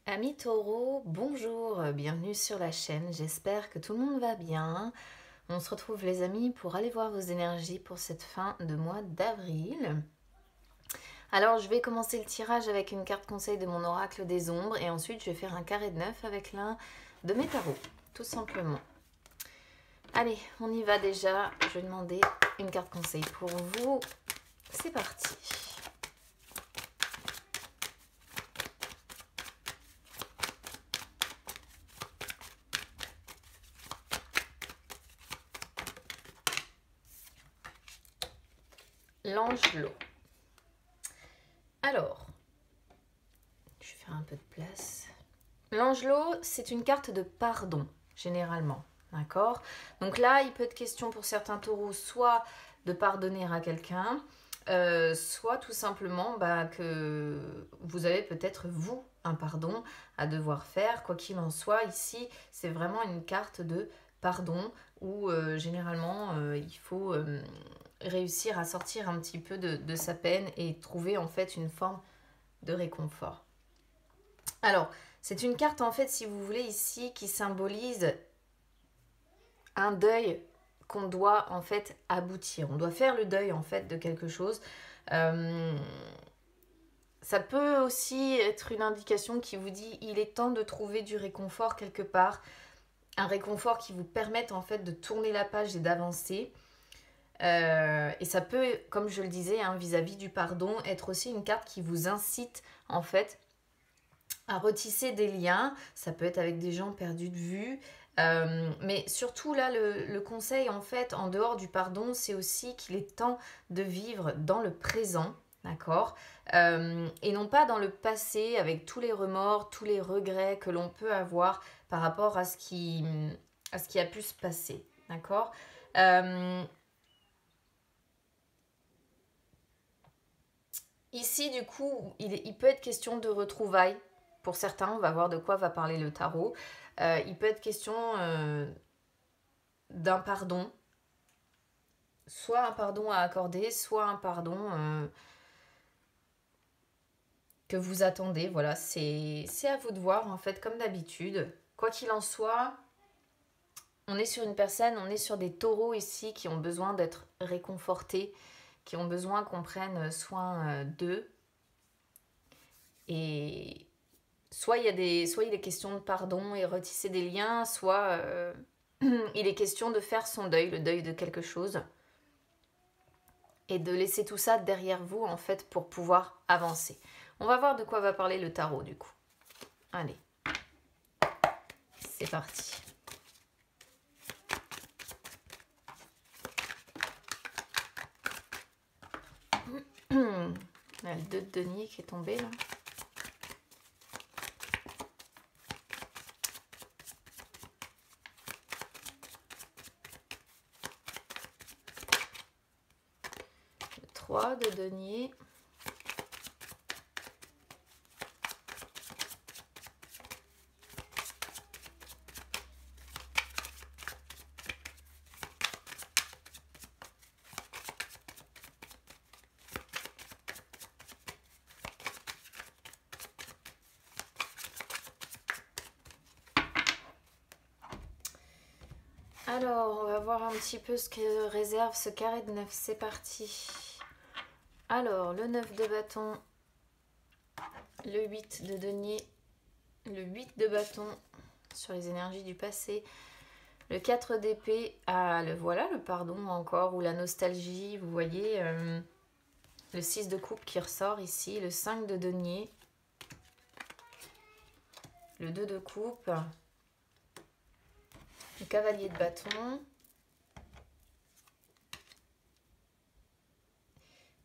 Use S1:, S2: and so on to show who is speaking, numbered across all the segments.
S1: Amis taureaux, bonjour, bienvenue sur la chaîne, j'espère que tout le monde va bien. On se retrouve les amis pour aller voir vos énergies pour cette fin de mois d'avril. Alors je vais commencer le tirage avec une carte conseil de mon oracle des ombres et ensuite je vais faire un carré de 9 avec l'un de mes tarots, tout simplement. Allez, on y va déjà, je vais demander une carte conseil pour vous, c'est parti. L'Angelot. Alors, je vais faire un peu de place. L'Angelot, c'est une carte de pardon, généralement. D'accord? Donc là, il peut être question pour certains taureaux, soit de pardonner à quelqu'un, soit tout simplement que vous avez peut-être, vous, un pardon à devoir faire. Quoi qu'il en soit, ici, c'est vraiment une carte de pardon où généralement, il faut réussir à sortir un petit peu de sa peine et trouver en fait une forme de réconfort. Alors, c'est une carte en fait, si vous voulez, ici, qui symbolise un deuil qu'on doit en fait aboutir. On doit faire le deuil en fait de quelque chose. Ça peut aussi être une indication qui vous dit il est temps de trouver du réconfort quelque part. Un réconfort qui vous permette en fait de tourner la page et d'avancer. Et ça peut, comme je le disais, hein, vis-à-vis du pardon, être aussi une carte qui vous incite en fait à retisser des liens. Ça peut être avec des gens perdus de vue. Mais surtout là, le conseil en fait, en dehors du pardon, c'est aussi qu'il est temps de vivre dans le présent, d'accord, et non pas dans le passé avec tous les remords, tous les regrets que l'on peut avoir par rapport à ce qui a pu se passer, d'accord. Ici, du coup, il peut être question de retrouvailles. Pour certains, on va voir de quoi va parler le tarot. Il peut être question d'un pardon. Soit un pardon à accorder, soit un pardon que vous attendez. Voilà, c'est à vous de voir, en fait, comme d'habitude. Quoi qu'il en soit, on est sur une personne, on est sur des taureaux ici qui ont besoin d'être réconfortés, qui ont besoin qu'on prenne soin d'eux. Et soit il est question de pardon et retisser des liens, soit il est question de faire son deuil, le deuil de quelque chose, et de laisser tout ça derrière vous, en fait, pour pouvoir avancer. On va voir de quoi va parler le tarot, du coup. Allez, c'est parti. On a le 2 de denier qui est tombé, là. Le 3 de denier. Alors, on va voir un petit peu ce que réserve ce carré de 9. C'est parti. Alors, le 9 de bâton, le 8 de denier, le 8 de bâton sur les énergies du passé, le 4 d'épée, voilà le pardon encore, ou la nostalgie, vous voyez, le 6 de coupe qui ressort ici, le 5 de denier, le 2 de coupe, le cavalier de bâton,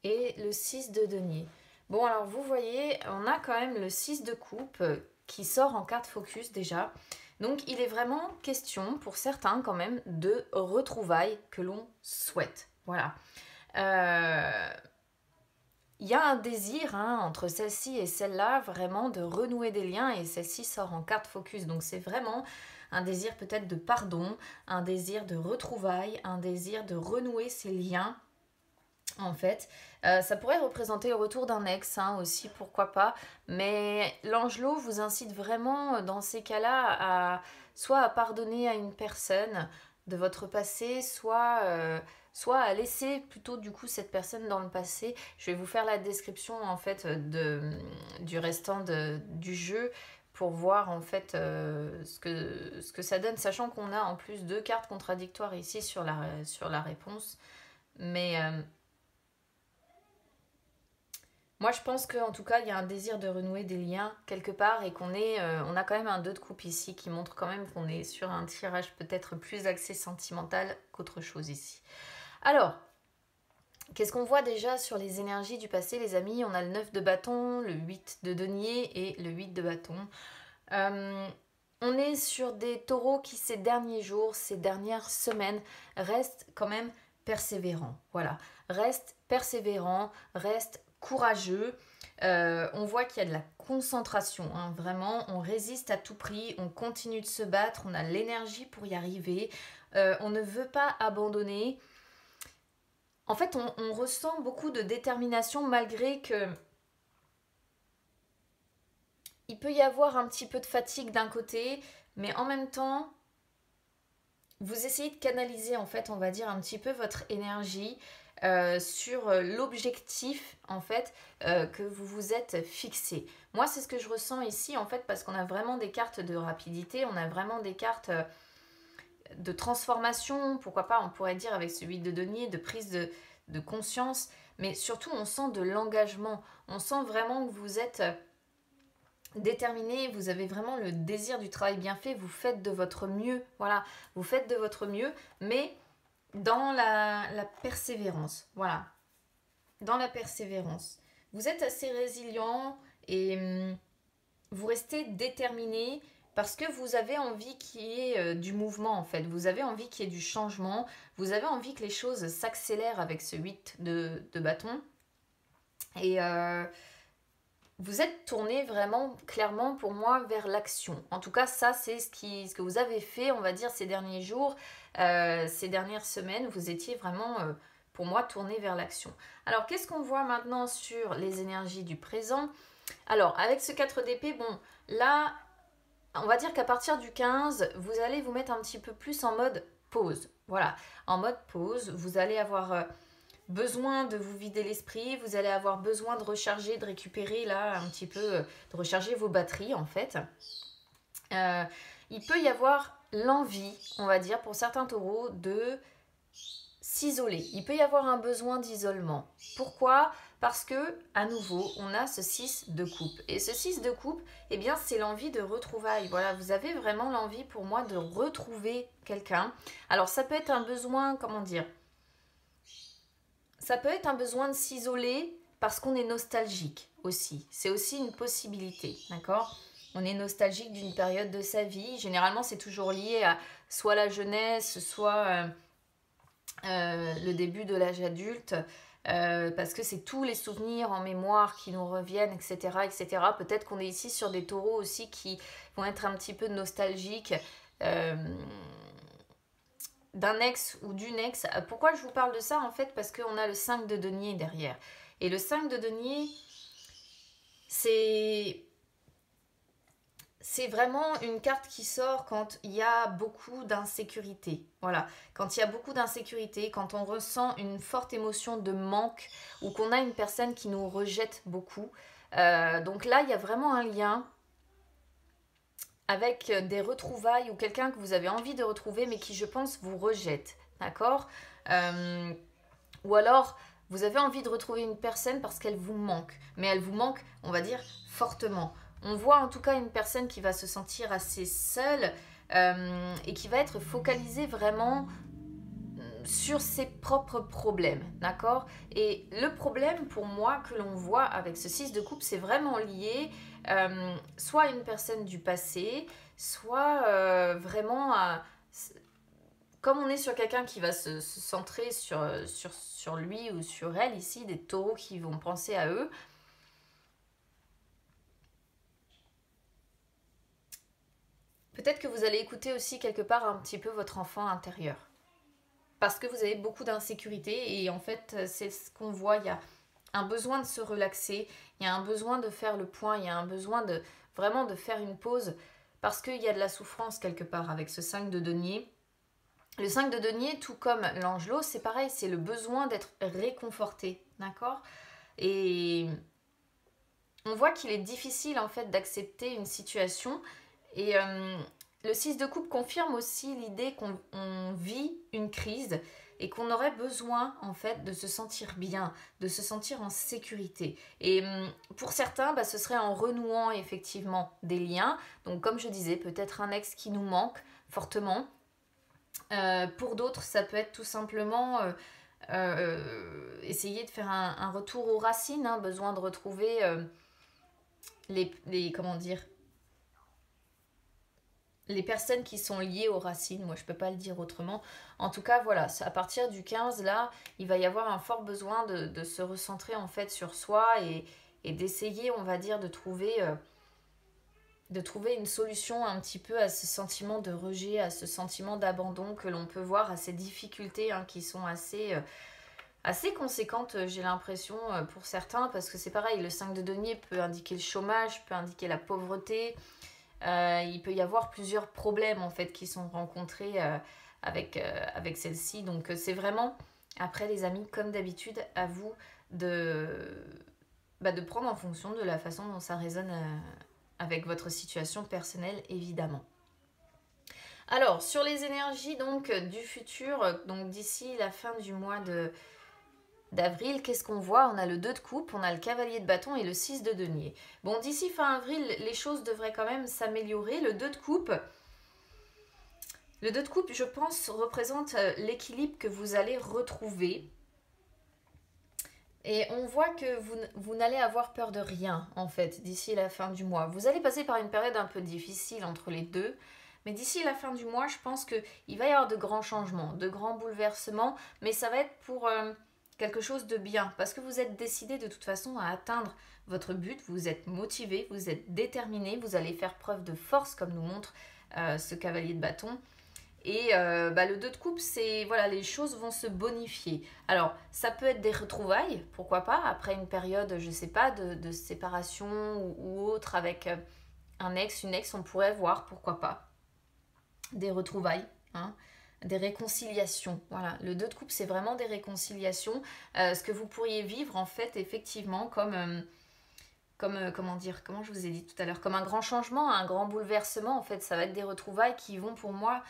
S1: et le 6 de denier. Bon, alors vous voyez, on a quand même le 6 de coupe qui sort en carte focus déjà. Donc il est vraiment question pour certains quand même de retrouvailles que l'on souhaite. Voilà. Il y a un désir entre celle-ci et celle-là vraiment de renouer des liens et celle-ci sort en carte focus. Donc c'est vraiment un désir peut-être de pardon, un désir de retrouvailles, un désir de renouer ces liens en fait. Ça pourrait représenter le retour d'un ex hein, aussi, pourquoi pas. Mais l'angelot vous incite vraiment dans ces cas-là soit à pardonner à une personne de votre passé, soit à laisser plutôt du coup cette personne dans le passé. Je vais vous faire la description en fait du restant du jeu pour voir en fait ce que ça donne, sachant qu'on a en plus 2 cartes contradictoires ici sur la réponse. Mais moi, je pense qu'en tout cas, il y a un désir de renouer des liens quelque part et on a quand même un 2 de coupe ici qui montre quand même qu'on est sur un tirage peut-être plus axé sentimental qu'autre chose ici. Alors, qu'est-ce qu'on voit déjà sur les énergies du passé, les amis? On a le 9 de bâton, le 8 de denier et le 8 de bâton. On est sur des taureaux qui, ces derniers jours, ces dernières semaines, restent quand même persévérants. Voilà, restent persévérants, restent courageux. On voit qu'il y a de la concentration, hein, vraiment, on résiste à tout prix, on continue de se battre, on a l'énergie pour y arriver, on ne veut pas abandonner. En fait, on ressent beaucoup de détermination malgré que il peut y avoir un petit peu de fatigue d'un côté, mais en même temps, vous essayez de canaliser, en fait, on va dire un petit peu votre énergie sur l'objectif, en fait, que vous vous êtes fixé. Moi, c'est ce que je ressens ici, en fait, parce qu'on a vraiment des cartes de rapidité, on a vraiment des cartes de transformation, pourquoi pas, on pourrait dire avec celui de denier, de prise de conscience, mais surtout, on sent de l'engagement. On sent vraiment que vous êtes déterminé, vous avez vraiment le désir du travail bien fait, vous faites de votre mieux, voilà, vous faites de votre mieux, mais dans la persévérance, voilà, dans la persévérance. Vous êtes assez résilient et vous restez déterminé parce que vous avez envie qu'il y ait du mouvement en fait, vous avez envie qu'il y ait du changement, vous avez envie que les choses s'accélèrent avec ce 8 de bâton et vous êtes tourné vraiment clairement pour moi vers l'action. En tout cas, ça c'est ce que vous avez fait, on va dire, ces derniers jours, ces dernières semaines. Vous étiez vraiment, pour moi, tourné vers l'action. Alors, qu'est-ce qu'on voit maintenant sur les énergies du présent? Alors, avec ce 4 d'épée, bon, là, on va dire qu'à partir du 15, vous allez vous mettre un petit peu plus en mode pause. Voilà, en mode pause, vous allez avoir besoin de vous vider l'esprit, vous allez avoir besoin de recharger, de récupérer là un petit peu, de recharger vos batteries en fait. Il peut y avoir l'envie, on va dire, pour certains taureaux de s'isoler. Il peut y avoir un besoin d'isolement. Pourquoi? Parce que, à nouveau, on a ce 6 de coupe. Et ce 6 de coupe, eh bien, c'est l'envie de retrouvailles. Voilà, vous avez vraiment l'envie pour moi de retrouver quelqu'un. Alors, ça peut être un besoin, comment dire? Ça peut être un besoin de s'isoler parce qu'on est nostalgique aussi. C'est aussi une possibilité, d'accord? On est nostalgique d'une période de sa vie. Généralement, c'est toujours lié à soit la jeunesse, soit le début de l'âge adulte. Parce que c'est tous les souvenirs en mémoire qui nous reviennent, etc. etc. Peut-être qu'on est ici sur des taureaux aussi qui vont être un petit peu nostalgiques d'un ex ou d'une ex. Pourquoi je vous parle de ça en fait? Parce qu'on a le 5 de denier derrière. Et le 5 de denier, c'est vraiment une carte qui sort quand il y a beaucoup d'insécurité. Voilà, quand il y a beaucoup d'insécurité, quand on ressent une forte émotion de manque ou qu'on a une personne qui nous rejette beaucoup. Donc là, il y a vraiment un lien avec des retrouvailles ou quelqu'un que vous avez envie de retrouver mais qui, je pense, vous rejette. D'accord? Ou alors, vous avez envie de retrouver une personne parce qu'elle vous manque. Mais elle vous manque, on va dire, fortement. On voit en tout cas une personne qui va se sentir assez seule et qui va être focalisée vraiment sur ses propres problèmes, d'accord? Et le problème pour moi que l'on voit avec ce 6 de coupe, c'est vraiment lié soit à une personne du passé, soit vraiment à... Comme on est sur quelqu'un qui va se centrer sur lui ou sur elle, ici, des taureaux qui vont penser à eux, peut-être que vous allez écouter aussi quelque part un petit peu votre enfant intérieur. parce que vous avez beaucoup d'insécurité et en fait, c'est ce qu'on voit, il y a un besoin de se relaxer, il y a un besoin de faire le point, il y a un besoin de vraiment de faire une pause parce qu'il y a de la souffrance quelque part avec ce 5 de denier. Le 5 de denier, tout comme l'angelot, c'est pareil, c'est le besoin d'être réconforté, d'accord? Et on voit qu'il est difficile en fait d'accepter une situation et le 6 de coupe confirme aussi l'idée qu'on vit une crise et qu'on aurait besoin en fait de se sentir bien, de se sentir en sécurité. Et pour certains, ce serait en renouant effectivement des liens. Donc comme je disais, peut-être un ex qui nous manque fortement. Pour d'autres, ça peut être tout simplement essayer de faire un retour aux racines, hein, besoin de retrouver comment dire, les personnes qui sont liées aux racines, moi je peux pas le dire autrement. En tout cas, voilà, à partir du 15, là, il va y avoir un fort besoin de se recentrer en fait sur soi et d'essayer, on va dire, de trouver une solution un petit peu à ce sentiment de rejet, à ce sentiment d'abandon que l'on peut voir, à ces difficultés hein, qui sont assez conséquentes, j'ai l'impression, pour certains, parce que c'est pareil, le 5 de denier peut indiquer le chômage, peut indiquer la pauvreté. Il peut y avoir plusieurs problèmes en fait qui sont rencontrés avec celle-ci. Donc c'est vraiment, après les amis, comme d'habitude, à vous de prendre en fonction de la façon dont ça résonne avec votre situation personnelle, évidemment. Alors, sur les énergies donc du futur, donc d'ici la fin du mois d'avril, qu'est-ce qu'on voit? On a le 2 de coupe, on a le cavalier de bâton et le 6 de denier. Bon, d'ici fin avril, les choses devraient quand même s'améliorer. Le 2 de coupe, je pense, représente l'équilibre que vous allez retrouver. Et on voit que vous n'allez avoir peur de rien, en fait, d'ici la fin du mois. Vous allez passer par une période un peu difficile entre les deux, mais d'ici la fin du mois, je pense qu'il va y avoir de grands changements, de grands bouleversements, mais ça va être pour quelque chose de bien, parce que vous êtes décidé de toute façon à atteindre votre but, vous êtes motivé, vous êtes déterminé, vous allez faire preuve de force, comme nous montre ce cavalier de bâton. Et le 2 de coupe, c'est voilà, les choses vont se bonifier. Alors, ça peut être des retrouvailles, pourquoi pas, après une période, je sais pas, de séparation ou autre avec un ex, une ex, on pourrait voir, pourquoi pas, des retrouvailles, hein, des réconciliations. Voilà, le 2 de coupe, c'est vraiment des réconciliations, ce que vous pourriez vivre en fait, effectivement, comme comment dire, comment je vous ai dit tout à l'heure, comme un grand changement, un grand bouleversement, en fait, ça va être des retrouvailles qui vont pour moi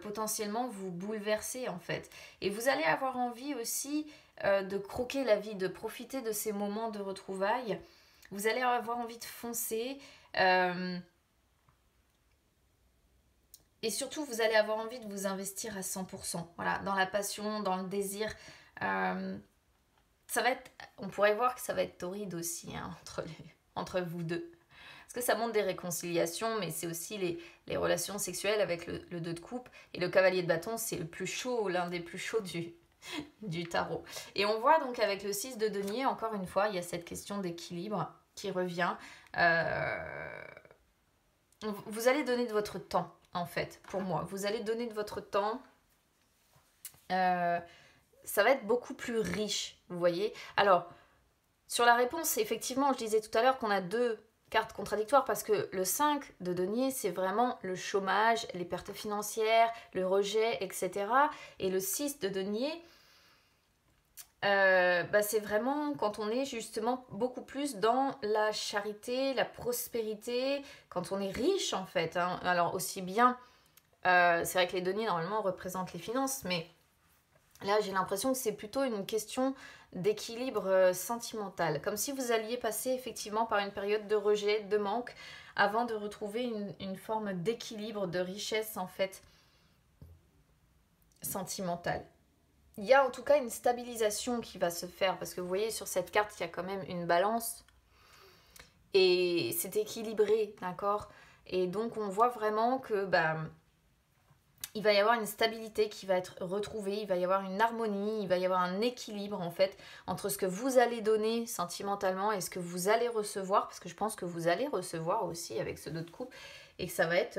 S1: potentiellement vous bouleverser, en fait. Et vous allez avoir envie aussi de croquer la vie, de profiter de ces moments de retrouvailles. Vous allez avoir envie de foncer et surtout, vous allez avoir envie de vous investir à 100%, voilà, dans la passion, dans le désir. Ça va être, on pourrait voir que ça va être torride aussi hein, entre vous deux. Parce que ça montre des réconciliations, mais c'est aussi les relations sexuelles avec le 2 de coupe. Et le cavalier de bâton, c'est le plus chaud, l'un des plus chauds du tarot. Et on voit donc avec le 6 de denier, encore une fois, il y a cette question d'équilibre qui revient. Vous allez donner de votre temps, en fait, pour moi. Vous allez donner de votre temps. Ça va être beaucoup plus riche, vous voyez. Alors, sur la réponse, effectivement, je disais tout à l'heure qu'on a deux cartes contradictoires parce que le 5 de denier, c'est vraiment le chômage, les pertes financières, le rejet, etc. Et le 6 de denier, c'est vraiment quand on est justement beaucoup plus dans la charité, la prospérité, quand on est riche en fait. Hein. Alors aussi bien, c'est vrai que les deniers normalement représentent les finances, mais là, j'ai l'impression que c'est plutôt une question d'équilibre sentimental. Comme si vous alliez passer effectivement par une période de rejet, de manque, avant de retrouver une forme d'équilibre, de richesse en fait sentimentale. Il y a en tout cas une stabilisation qui va se faire, parce que vous voyez sur cette carte, il y a quand même une balance. Et c'est équilibré, d'accord ? Et donc on voit vraiment que... il va y avoir une stabilité qui va être retrouvée, il va y avoir une harmonie, il va y avoir un équilibre en fait entre ce que vous allez donner sentimentalement et ce que vous allez recevoir, parce que je pense que vous allez recevoir aussi avec ce 2 de coupe et que ça va être,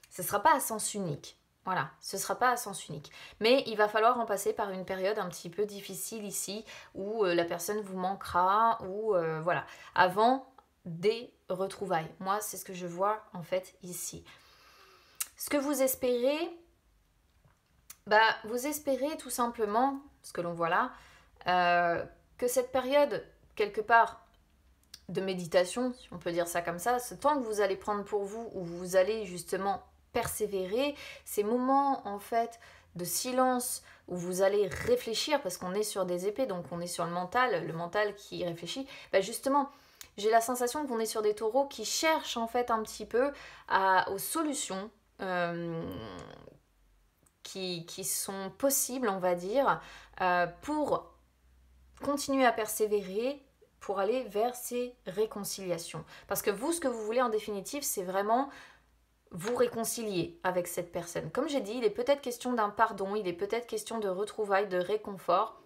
S1: ça sera pas à sens unique, Voilà, ce ne sera pas à sens unique. Mais il va falloir en passer par une période un petit peu difficile ici, où la personne vous manquera, ou voilà, avant des retrouvailles. Moi, c'est ce que je vois en fait ici. Ce que vous espérez, vous espérez tout simplement, ce que l'on voit là, que cette période, quelque part, de méditation, si on peut dire ça comme ça, ce temps que vous allez prendre pour vous, où vous allez justement persévérer, ces moments en fait de silence où vous allez réfléchir, parce qu'on est sur des épées, donc on est sur le mental qui réfléchit, justement, j'ai la sensation qu'on est sur des taureaux qui cherchent en fait un petit peu aux solutions qui sont possibles, on va dire, pour continuer à persévérer, pour aller vers ces réconciliations. Parce que vous, ce que vous voulez en définitive, c'est vraiment vous réconcilier avec cette personne. Comme j'ai dit, il est peut-être question d'un pardon, il est peut-être question de retrouvailles, de réconfort.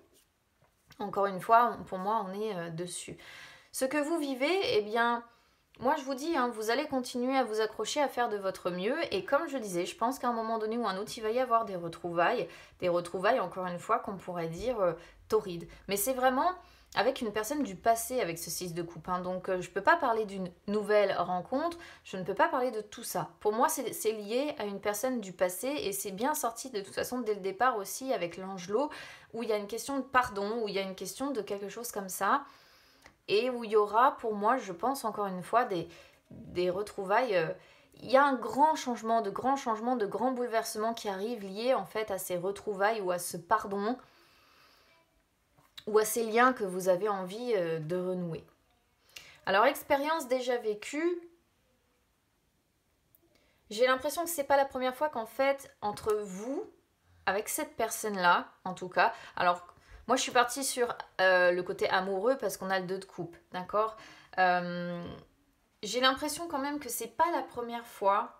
S1: Encore une fois, pour moi, on est dessus. Ce que vous vivez, eh bien, moi je vous dis, vous allez continuer à vous accrocher, à faire de votre mieux. Et comme je disais, je pense qu'à un moment donné ou un autre, il va y avoir des retrouvailles, encore une fois, qu'on pourrait dire torrides. Mais c'est vraiment avec une personne du passé, avec ce 6 de coupe. Donc je ne peux pas parler d'une nouvelle rencontre, je ne peux pas parler de tout ça. Pour moi, c'est lié à une personne du passé et c'est bien sorti de toute façon dès le départ aussi avec l'Angelot, où il y a une question de pardon, où il y a une question de quelque chose comme ça. Et où il y aura, pour moi, je pense encore une fois, des retrouvailles. Il y a un grand changement, de grands bouleversements qui arrivent liés en fait à ces retrouvailles ou à ce pardon ou à ces liens que vous avez envie de renouer. Alors, expérience déjà vécue, j'ai l'impression que c'est pas la première fois qu'en fait, entre vous, avec cette personne-là, en tout cas, alors moi je suis partie sur le côté amoureux parce qu'on a le 2 de coupe, d'accord, j'ai l'impression quand même que c'est pas la première fois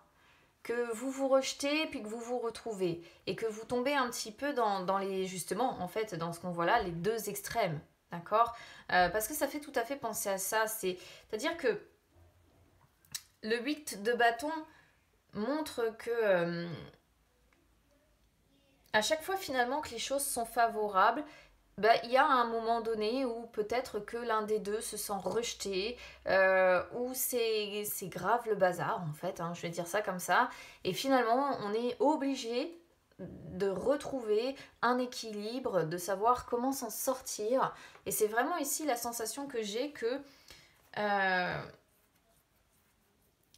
S1: que vous vous rejetez puis que vous vous retrouvez et que vous tombez un petit peu dans les, justement, en fait, dans ce qu'on voit là, les deux extrêmes, d'accord, parce que ça fait tout à fait penser à ça, c'est-à-dire que le 8 de bâton montre que à chaque fois finalement que les choses sont favorables, il y a un moment donné où peut-être que l'un des deux se sent rejeté, où c'est grave le bazar en fait, je vais dire ça comme ça, et finalement on est obligé de retrouver un équilibre, de savoir comment s'en sortir, et c'est vraiment ici la sensation que j'ai que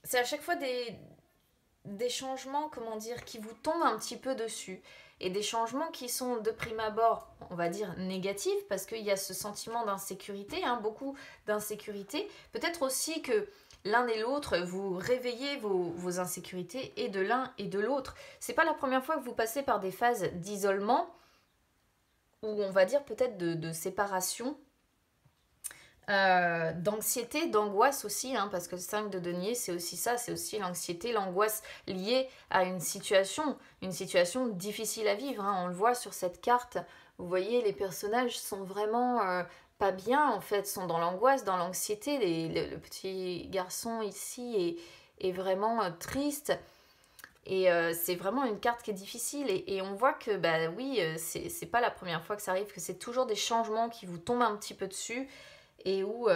S1: c'est à chaque fois des changements, comment dire, qui vous tombent un petit peu dessus. Et des changements qui sont de prime abord, on va dire, négatifs, parce qu'il y a ce sentiment d'insécurité, beaucoup d'insécurité. Peut-être aussi que l'un et l'autre, vous réveillez vos insécurités, et de l'un et de l'autre. C'est pas la première fois que vous passez par des phases d'isolement, ou on va dire peut-être de séparation, d'anxiété, d'angoisse aussi, parce que le 5 de denier, c'est aussi ça, c'est aussi l'anxiété, l'angoisse liée à une situation difficile à vivre, on le voit sur cette carte, vous voyez, les personnages sont vraiment pas bien, en fait, sont dans l'angoisse, dans l'anxiété, le petit garçon ici est vraiment triste, et c'est vraiment une carte qui est difficile, et on voit que, oui, c'est pas la première fois que ça arrive, que c'est toujours des changements qui vous tombent un petit peu dessus, et où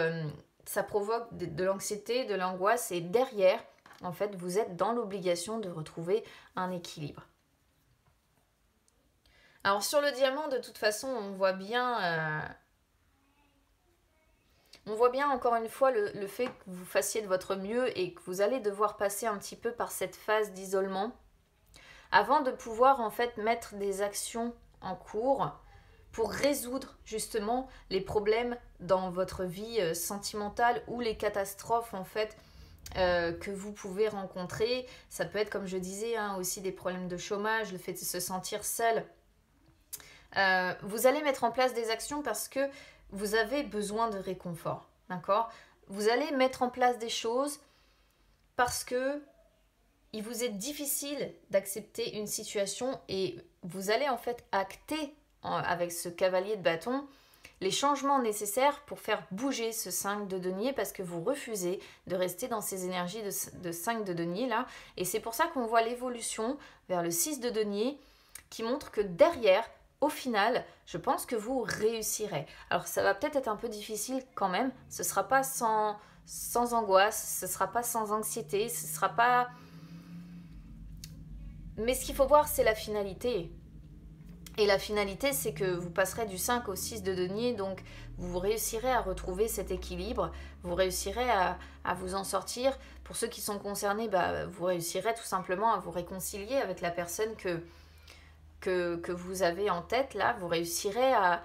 S1: ça provoque de l'anxiété, de l'angoisse, et derrière, en fait, vous êtes dans l'obligation de retrouver un équilibre. Alors sur le diamant, de toute façon, on voit bien encore une fois le fait que vous fassiez de votre mieux et que vous allez devoir passer un petit peu par cette phase d'isolement avant de pouvoir en fait mettre des actions en cours pour résoudre justement les problèmes dans votre vie sentimentale ou les catastrophes en fait que vous pouvez rencontrer. Ça peut être, comme je disais, aussi des problèmes de chômage, le fait de se sentir seul. Vous allez mettre en place des actions parce que vous avez besoin de réconfort, d'accord ? Vous allez mettre en place des choses parce que il vous est difficile d'accepter une situation et vous allez en fait acter avec ce cavalier de bâton les changements nécessaires pour faire bouger ce 5 de denier parce que vous refusez de rester dans ces énergies de 5 de denier là. Et c'est pour ça qu'on voit l'évolution vers le 6 de denier qui montre que derrière, au final, je pense que vous réussirez. Alors ça va peut-être être un peu difficile quand même, ce ne sera pas sans angoisse, ce ne sera pas sans anxiété, ce ne sera pas... Mais ce qu'il faut voir, c'est la finalité. Et la finalité, c'est que vous passerez du 5 au 6 de denier, donc vous réussirez à retrouver cet équilibre, vous réussirez à vous en sortir. Pour ceux qui sont concernés, vous réussirez tout simplement à vous réconcilier avec la personne que vous avez en tête, là. Vous réussirez à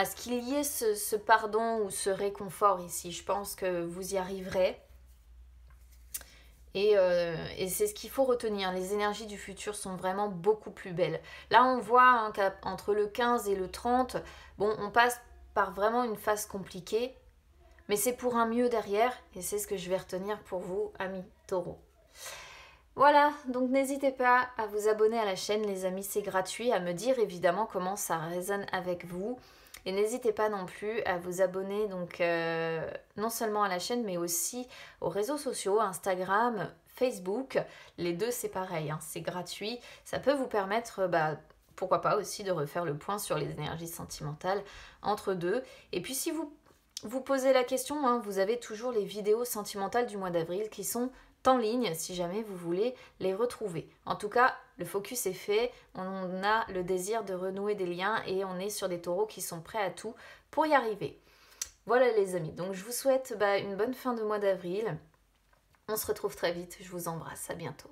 S1: ce qu'il y ait ce pardon ou ce réconfort ici. Je pense que vous y arriverez. Et c'est ce qu'il faut retenir. Les énergies du futur sont vraiment beaucoup plus belles. Là, on voit qu'entre le 15 et le 30, bon, on passe par vraiment une phase compliquée, mais c'est pour un mieux derrière, et c'est ce que je vais retenir pour vous, amis taureaux. Voilà, donc n'hésitez pas à vous abonner à la chaîne, les amis, c'est gratuit, à me dire évidemment comment ça résonne avec vous. Et n'hésitez pas non plus à vous abonner donc non seulement à la chaîne mais aussi aux réseaux sociaux, Instagram, Facebook. Les deux c'est pareil, hein, c'est gratuit. Ça peut vous permettre, pourquoi pas aussi, de refaire le point sur les énergies sentimentales entre deux. Et puis si vous posez la question, hein, vous avez toujours les vidéos sentimentales du mois d'avril qui sont en ligne si jamais vous voulez les retrouver. En tout cas, le focus est fait, on a le désir de renouer des liens et on est sur des taureaux qui sont prêts à tout pour y arriver. Voilà les amis, donc je vous souhaite une bonne fin de mois d'avril. On se retrouve très vite, je vous embrasse, à bientôt.